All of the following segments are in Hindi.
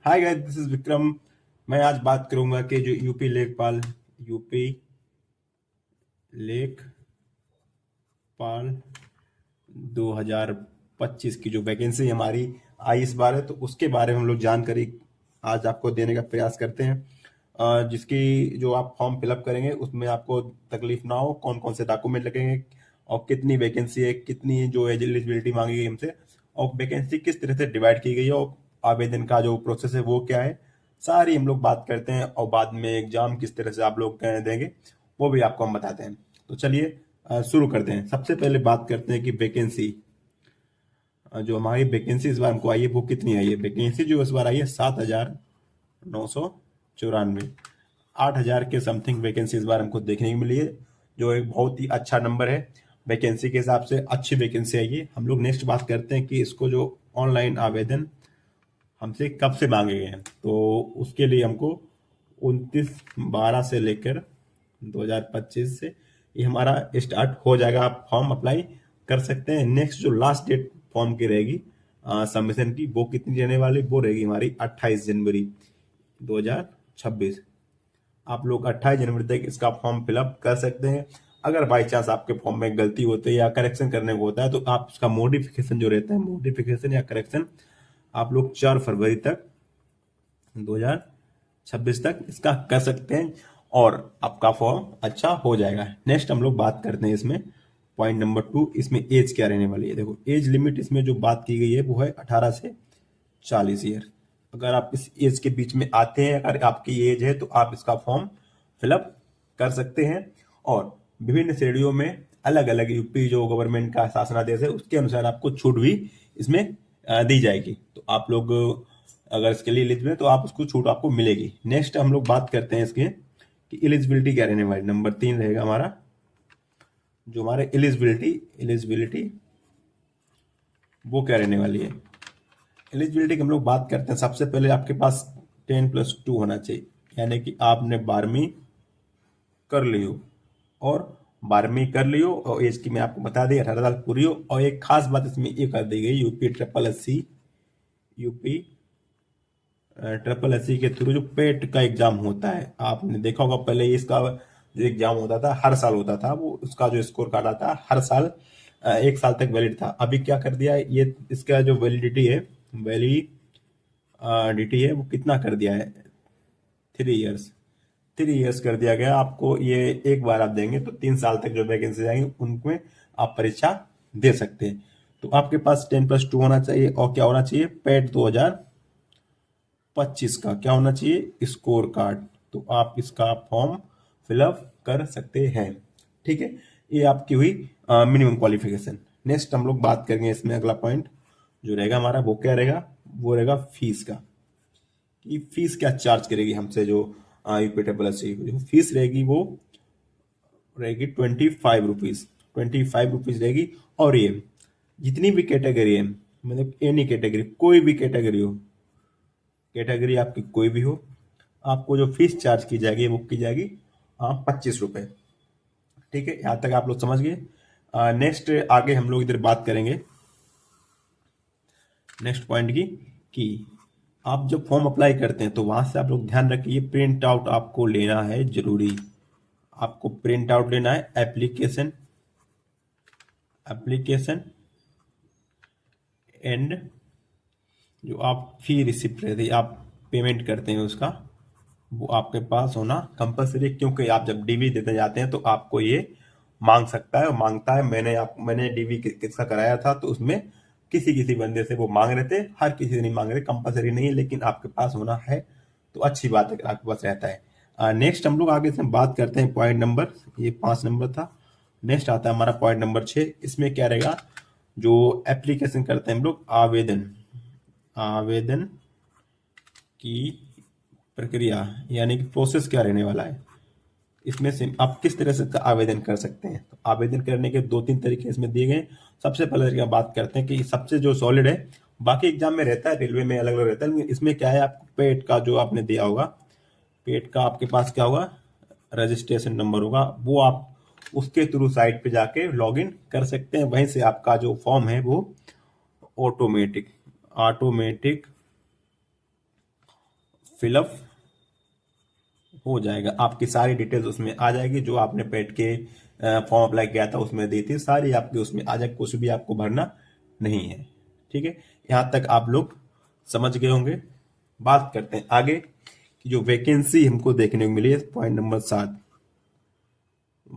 Hi guys, this is Vikram. मैं आज बात करूंगा कि जो यूपी लेखपाल 2025 की जो वैकेंसी हमारी आई इस बार है, तो उसके बारे में हम लोग जानकारी आज आपको देने का प्रयास करते हैं। जिसकी जो आप फॉर्म फिलअप करेंगे उसमें आपको तकलीफ ना हो, कौन कौन से डॉक्यूमेंट लगेंगे और कितनी वैकेंसी है, कितनी जो एलिजिबिलिटी मांगी गई हमसे, और वैकेंसी किस तरह से डिवाइड की गई है, और आवेदन का जो प्रोसेस है वो क्या है, सारी हम लोग बात करते हैं। और बाद में एग्जाम किस तरह से आप लोग देंगे वो भी आपको हम बताते हैं। तो चलिए शुरू करते हैं। सबसे पहले बात करते हैं कि वैकेंसी, जो हमारी वैकेंसी इस बार हमको आई है वो कितनी आई है। वैकेंसी जो इस बार आई है 7,994, 8,000 के समथिंग वैकेंसी इस बार हमको देखने को मिली है, जो एक बहुत ही अच्छा नंबर है। वैकेंसी के हिसाब से अच्छी वैकेंसी आई है। हम लोग नेक्स्ट बात करते हैं कि इसको जो ऑनलाइन आवेदन हमसे कब से मांगे गए हैं, तो उसके लिए हमको 29/12 से लेकर 2025 से ये हमारा स्टार्ट हो जाएगा। आप फॉर्म अप्लाई कर सकते हैं। नेक्स्ट जो लास्ट डेट फॉर्म की रहेगी सबमिशन की, वो कितनी रहने वाली, वो रहेगी हमारी 28 जनवरी 2026। आप लोग 28 जनवरी तक इसका फॉर्म फिलअप कर सकते हैं। अगर बाई चांस आपके फॉर्म में गलती होती है या करेक्शन करने को होता है, तो आप इसका मोडिफिकेशन जो रहता है, मोडिफिकेशन या करेक्शन आप लोग 4 फरवरी तक 2026 तक इसका कर सकते हैं और आपका फॉर्म अच्छा हो जाएगा। नेक्स्ट हम लोग बात करते हैं इसमें पॉइंट नंबर 2, इसमें एज क्या रहने वाली है। देखो, एज लिमिट इसमें जो बात की गई है वो है 18 से 40 ईयर। अगर आप इस एज के बीच में आते हैं, अगर आपकी एज है, तो आप इसका फॉर्म फिलअप कर सकते हैं। और विभिन्न श्रेणियों में अलग अलग यूपी जो गवर्नमेंट का शासनादेश है उसके अनुसार आपको छूट भी इसमें दी जाएगी। तो आप लोग अगर इसके लिए एलिजिबल है तो आप उसको छूट आपको मिलेगी। नेक्स्ट हम लोग बात करते हैं इसके कि एलिजिबिलिटी क्या रहने वाली। नंबर 3 रहेगा हमारा, जो हमारे एलिजिबिलिटी वो क्या रहने वाली है। एलिजिबिलिटी की हम लोग बात करते हैं। सबसे पहले आपके पास 10+2 होना चाहिए, यानी कि आपने 12वीं कर ली हो, और 12वीं कर ली हो और एज की मैं आपको बता दी 18 साल पूरी हो। और एक खास बात इसमें ये कर दी गई, यूपी ट्रिपल एस सी के थ्रू जो पेट का एग्जाम होता है, आपने देखा होगा पहले इसका जो एग्जाम होता था हर साल होता था, वो उसका जो स्कोर कार्ड आता है हर साल 1 साल तक वैलिड था। अभी क्या कर दिया है, ये इसका जो वैलिडिटी है वो कितना कर दिया है, 3 इयर्स। 3 इयर्स कर दिया गया आपको। ये एक बार आप देंगे तो 3 साल तक जो वैकेंसी आएंगी उनमें आप परीक्षा दे सकते हैं। तो आपके पास 10+2 होना चाहिए, और क्या होना चाहिए, पेट 2025 का क्या होना चाहिए, स्कोर कार्ड। तो आप इसका फॉर्म फिलअप कर सकते हैं। ठीक है, ये आपकी हुई मिनिमम क्वालिफिकेशन। नेक्स्ट हम लोग बात करेंगे इसमें अगला पॉइंट जो रहेगा हमारा, वो क्या रहेगा, वो रहेगा फीस का। कि फीस क्या चार्ज करेगी हमसे जो यूपी ट्रिपल एस सी जो फीस रहेगी वो रहेगी 25 रुपीज। 25 रुपीज रहेगी। और ये जितनी भी कैटेगरी है, मतलब एनी कैटेगरी, कोई भी कैटेगरी हो, कैटेगरी आपकी कोई भी हो, आपको जो फीस चार्ज की जाएगी वो की जाएगी 25 रुपए। ठीक है, यहाँ तक आप लोग समझ गए। नेक्स्ट आगे हम लोग इधर बात करेंगे नेक्स्ट पॉइंट की, कि आप जब फॉर्म अप्लाई करते हैं तो वहां से आप लोग ध्यान रखिए, प्रिंट आउट आपको लेना है जरूरी। आपको प्रिंट आउट लेना है एप्लीकेशन एंड जो आप फी रिसिप्ट रहती है, आप पेमेंट करते हैं उसका, वो आपके पास होना कंपलसरी। क्योंकि आप जब डीवी देते जाते हैं तो आपको ये मांग सकता है और मांगता है। मैंने डीवी किसका कराया था, तो उसमें किसी किसी बंदे से वो मांग रहे थे, हर किसी से नहीं मांग रहे, कंपलसरी नहीं है, लेकिन आपके पास होना है तो अच्छी बात है कि आपके पास रहता है। नेक्स्ट हम लोग आगे से बात करते हैं पॉइंट नंबर, ये 5 नंबर था। नेक्स्ट आता है हमारा पॉइंट नंबर 6। इसमें क्या रहेगा, जो एप्लीकेशन करते हैं हम लोग, आवेदन की प्रक्रिया, यानी कि प्रोसेस क्या रहने वाला है। इसमें से आप किस तरह से आवेदन कर सकते हैं। तो आवेदन करने के 2-3 तरीके इसमें दिए गए। सबसे पहले तरीका बात करते हैं कि सबसे जो सॉलिड है, बाकी एग्जाम में रहता है, रेलवे में अलग अलग रहता है, लेकिन इसमें क्या है, आपको पेट का जो आपने दिया होगा, पेट का आपके पास क्या होगा, रजिस्ट्रेशन नंबर होगा, वो आप उसके थ्रू साइट पे जाके लॉग इन कर सकते हैं। वहीं से आपका जो फॉर्म है वो ऑटोमेटिक फिलअप हो जाएगा। आपकी सारी डिटेल्स उसमें आ जाएगी, जो आपने पेट के फॉर्म अप्लाई किया था उसमें दी थी, सारी आपकी उसमें आ जाएगी, कुछ भी आपको भरना नहीं है। ठीक है, यहाँ तक आप लोग समझ गए होंगे। बात करते हैं आगे कि जो वैकेंसी हमको देखने को मिली है, पॉइंट नंबर 7,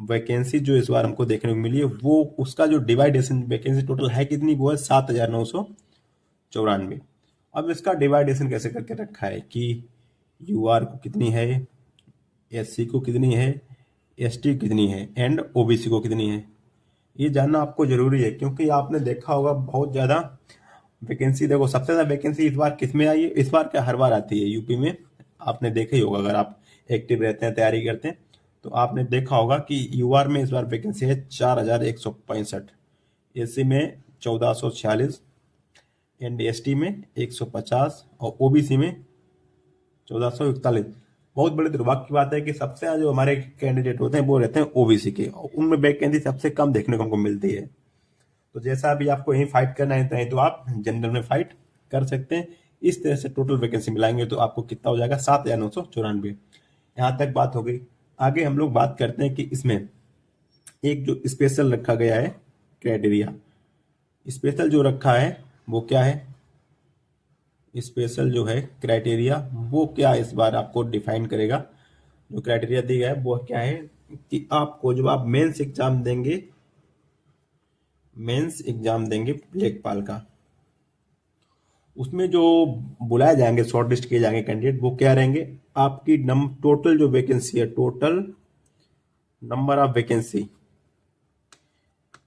वैकेंसी जो इस बार हमको देखने को मिली है वो उसका जो डिवाइडेशन, वैकेंसी टोटल है कितनी, वो है 7,994। अब इसका डिवाइडेशन कैसे करके रखा है कि यूआर को कितनी है, एससी को कितनी है, एसटी को कितनी है, एंड ओबीसी को कितनी है, ये जानना आपको जरूरी है। क्योंकि आपने देखा होगा बहुत ज्यादा वैकेंसी, देखो सबसे ज्यादा वैकेंसी इस बार किस में आई है, इस बार क्या हर बार आती है यूपी में, आपने देखा ही होगा, अगर आप एक्टिव रहते हैं, तैयारी करते हैं तो आपने देखा होगा कि यूआर में इस बार वैकेंसी है 4,165, एससी में 1,446, एंड एसटी में 150 और ओबीसी में 1,441। बहुत बड़े दुर्भाग्य की बात है कि सबसे ज्यादा जो हमारे कैंडिडेट होते हैं वो रहते हैं ओबीसी के, और उनमें वैकेंसी सबसे कम देखने को हमको मिलती है। तो जैसा अभी आपको यही फाइट करना है तो आप जनरल में फाइट कर सकते हैं। इस तरह से टोटल वैकेंसी मिलाएंगे तो आपको कितना हो जाएगा, 7,994। यहाँ तक बात हो गई। आगे हम लोग बात करते हैं कि इसमें एक जो स्पेशल रखा गया है क्राइटेरिया, स्पेशल जो रखा है वो क्या है, स्पेशल जो है क्राइटेरिया वो क्या इस बार आपको डिफाइन करेगा। जो क्राइटेरिया दिया गया है वो क्या है कि आपको जब आप मेंस एग्जाम देंगे लेखपाल का, उसमें जो बुलाए जाएंगे, शॉर्ट लिस्ट किए जाएंगे कैंडिडेट, वो क्या रहेंगे, आपकी टोटल जो वैकेंसी है, टोटल नंबर ऑफ वैकेंसी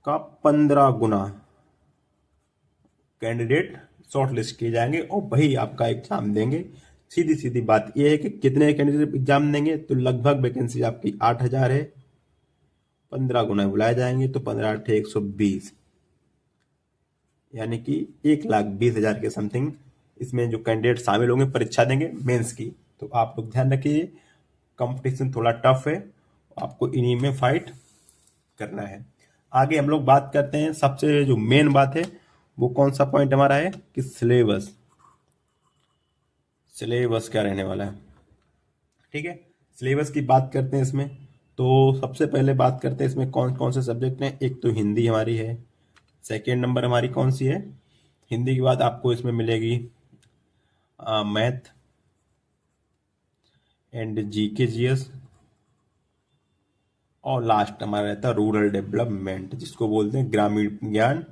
का 15 गुना कैंडिडेट शॉर्ट लिस्ट किए जाएंगे और वही आपका एग्जाम देंगे। सीधी सीधी बात यह है कि कितने कैंडिडेट एग्जाम देंगे, तो लगभग वैकेंसी आपकी 8,000 है, 15 गुना बुलाए जाएंगे तो 15 8 120, यानी कि 1,20,000 के समथिंग इसमें जो कैंडिडेट शामिल होंगे, परीक्षा देंगे मेंस की। तो आप लोग ध्यान रखिए, कंपटीशन थोड़ा टफ है, आपको इन्हीं में फाइट करना है। आगे हम लोग बात करते हैं, सबसे जो मेन बात है वो कौन सा पॉइंट हमारा है कि सिलेबस क्या रहने वाला है। ठीक है, सिलेबस की बात करते हैं इसमें। तो सबसे पहले बात करते हैं इसमें कौन कौन से सब्जेक्ट हैं। एक तो हिंदी हमारी है, सेकेंड नंबर हमारी कौन सी है, हिंदी के बाद आपको इसमें मिलेगी मैथ एंड जीके जीएस, और लास्ट हमारा रहता है रूरल डेवलपमेंट, जिसको बोलते हैं ग्रामीण ज्ञान।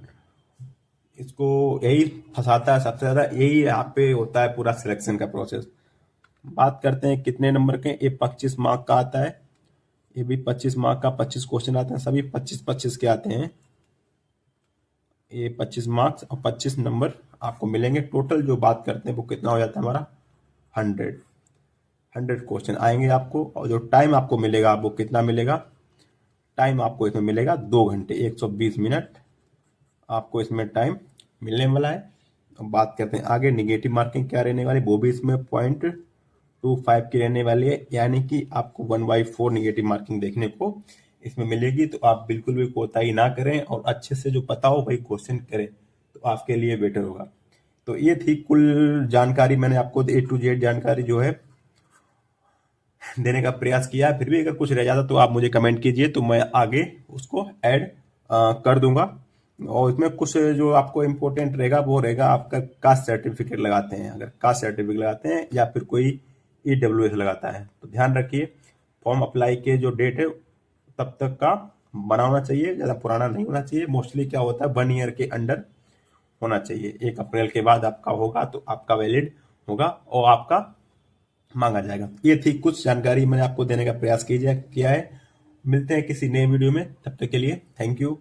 इसको यही फंसाता है सबसे ज्यादा, यही यहाँ पे होता है पूरा सिलेक्शन का प्रोसेस। बात करते हैं कितने नंबर के, ये 25 मार्क का आता है, ये भी 25 मार्क का, 25 क्वेश्चन आते हैं, सभी 25-25 के आते हैं। ये 25 मार्क्स और 25 नंबर आपको मिलेंगे। टोटल जो बात करते हैं वो कितना हो जाता है हमारा, 100 क्वेश्चन आएंगे आपको। और जो टाइम आपको मिलेगा वो कितना मिलेगा, टाइम आपको इसमें मिलेगा 2 घंटे 120 मिनट आपको इसमें टाइम मिलने वाला है। अब बात करते हैं आगे, निगेटिव मार्किंग क्या रहने वाली, वो भी इसमें 0.25 की रहने वाली है, यानी कि आपको 1/4 निगेटिव मार्किंग देखने को इसमें मिलेगी। तो आप बिल्कुल भी कोताही ना करें और अच्छे से जो पता हो वही क्वेश्चन करें, तो आपके लिए बेटर होगा। तो ये थी कुल जानकारी, मैंने आपको A to Z जानकारी जो है देने का प्रयास किया है। फिर भी अगर कुछ रह जाता तो आप मुझे कमेंट कीजिए, तो मैं आगे उसको ऐड कर दूंगा। और इसमें कुछ जो आपको इम्पोर्टेंट रहेगा वो रहेगा आपका कास्ट सर्टिफिकेट लगाते हैं, अगर कास्ट सर्टिफिकेट लगाते हैं या फिर कोई EWS लगाता है तो ध्यान रखिए, फॉर्म अप्लाई के जो डेट है तब तक का बना होना चाहिए, ज़्यादा पुराना नहीं होना चाहिए। मोस्टली क्या होता है 1 ईयर के अंडर होना चाहिए, 1 अप्रैल के बाद आपका होगा तो आपका वैलिड होगा और आपका मांगा जाएगा। ये थी कुछ जानकारी मैंने आपको देने का प्रयास किया है। मिलते हैं किसी नए वीडियो में, तब तक के लिए थैंक यू।